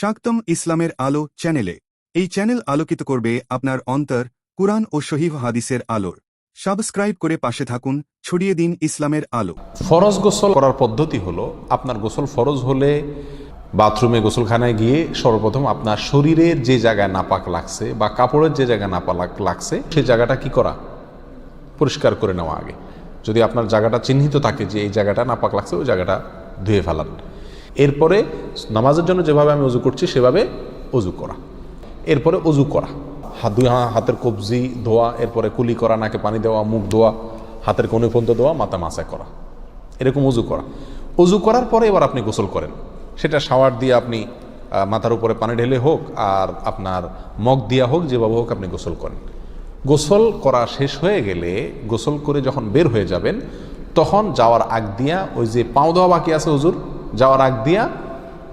স্বাগতম ইসলামের আলো চ্যানেলে। এই চ্যানেল আলোকিত করবে আপনার অন্তর কুরআন ও সহিহ হাদিসের আলোর। সাবস্ক্রাইব করে পাশে থাকুন, ছড়িয়ে দিন ইসলামের আলো। ফরজ গোসল করার পদ্ধতি হলো, আপনার গোসল ফরজ হলে বাথরুমে গোসলখানায় গিয়ে সর্বপ্রথম আপনার শরীরের যে জায়গায় নাপাক লাগছে বা কাপড়ের যে জায়গায় নাপাক লাগছে সেই জায়গাটা কি করা, পরিষ্কার করে নেওয়া আগে। যদি আপনার জায়গাটা চিহ্নিত থাকে যে এই জায়গাটা নাপাক লাগছে, ওই জায়গাটা ধুয়ে ফেলান। এরপরে নামাজের জন্য যেভাবে আমি অজু করছি সেভাবে অজু করা। এরপরে অজু করা, হাতের কবজি ধোয়া, এরপরে কুলি করা, নাকে পানি দেওয়া, মুখ ধোয়া, হাতের কনুই পর্যন্ত ধোয়া, মাথা মাসা করা, এরকম অজু করা। অজু করার পরে এবার আপনি গোসল করেন। সেটা শাওয়ার দিয়ে আপনি মাথার উপরে পানি ঢেলে হোক আর আপনার মগ দিয়া হোক, যেভাবে হোক আপনি গোসল করেন। গোসল করা শেষ হয়ে গেলে, গোসল করে যখন বের হয়ে যাবেন, তখন যাওয়ার আগ দিয়া ওই যে পাও ধোয়া বাকি আছে হুজুর, যাওয়ার আগ দিয়া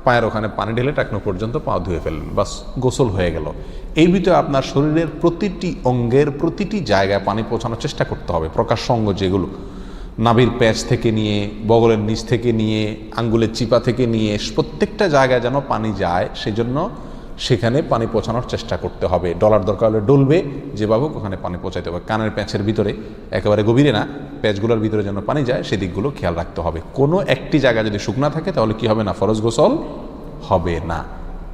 পায়ের ওখানে পানি ঢেলে টাকনো পর্যন্ত পাও ধুয়ে ফেললেন, বাস গোসল হয়ে গেল। এই ভিতরে আপনার শরীরের প্রতিটি অঙ্গের প্রতিটি জায়গায় পানি পৌঁছানোর চেষ্টা করতে হবে। প্রকাশ্য অঙ্গ যেগুলো, নাভির প্যাচ থেকে নিয়ে, বগলের নিচ থেকে নিয়ে, আঙ্গুলের চিপা থেকে নিয়ে, প্রত্যেকটা জায়গায় যেন পানি যায়, সেজন্য সেখানে পানি পৌঁছানোর চেষ্টা করতে হবে। ডলার দরকার হলে ডলবে, যেভাবে ওখানে পানি পৌঁছাতে হবে। কানের প্যাঁচের ভিতরে, একেবারে গভীরে না, প্যাঁচগুলোর ভিতরে যেন পানি যায় সেদিকগুলো খেয়াল রাখতে হবে। কোনো একটি জায়গা যদি শুকনা থাকে তাহলে কি হবে না, ফরজ গোসল হবে না।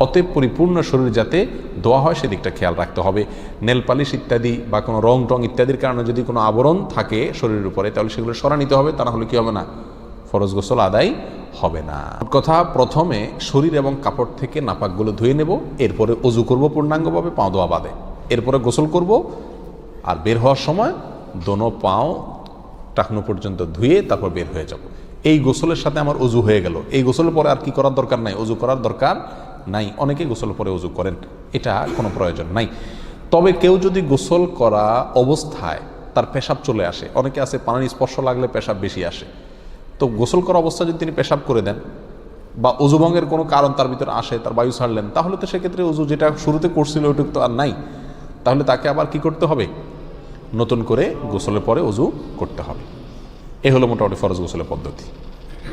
অতএব পরিপূর্ণ শরীর যাতে ধোয়া হয় সেদিকটা খেয়াল রাখতে হবে। নেল পালিশ ইত্যাদি বা কোনো রং টং ইত্যাদির কারণে যদি কোনো আবরণ থাকে শরীরের উপরে, তাহলে সেগুলো সরা নিতে হবে, তা না হলে কি হবে না, ফরজ গোসল আদায় হবে না। কথা, প্রথমে শরীর এবং কাপড় থেকে নাপাকগুলো ধুয়ে নেব, এরপরে অজু করব পূর্ণাঙ্গভাবে, পাও ধোয়া বাদে। এরপরে গোসল করব, আর বের হওয়ার সময় দোনো পাও টাকনো পর্যন্ত ধুয়ে তারপর বের হয়ে যাব। এই গোসলের সাথে আমার অজু হয়ে গেল। এই গোসলের পরে আর কি করার দরকার নাই, অজু করার দরকার নাই। অনেকে গোসলের পরে অজু করেন, এটা কোনো প্রয়োজন নাই। তবে কেউ যদি গোসল করা অবস্থায় তার পেশাব চলে আসে, অনেকে আছে পানির স্পর্শ লাগলে পেশাব বেশি আসে, তো গোসল করা অবস্থায় যদি তিনি পেশাব করে দেন বা অজুভঙ্গের কোনো কারণ তার ভিতরে আসে, তার বায়ু ছাড়লেন, তাহলে তো সেক্ষেত্রে অজু যেটা শুরুতে করছিল ওইটুকু তো আর নাই। তাহলে তাকে আবার কি করতে হবে, নতুন করে গোসলের পরে অজু করতে হবে। এ হলো মোটামুটি ফরজ গোসলের পদ্ধতি।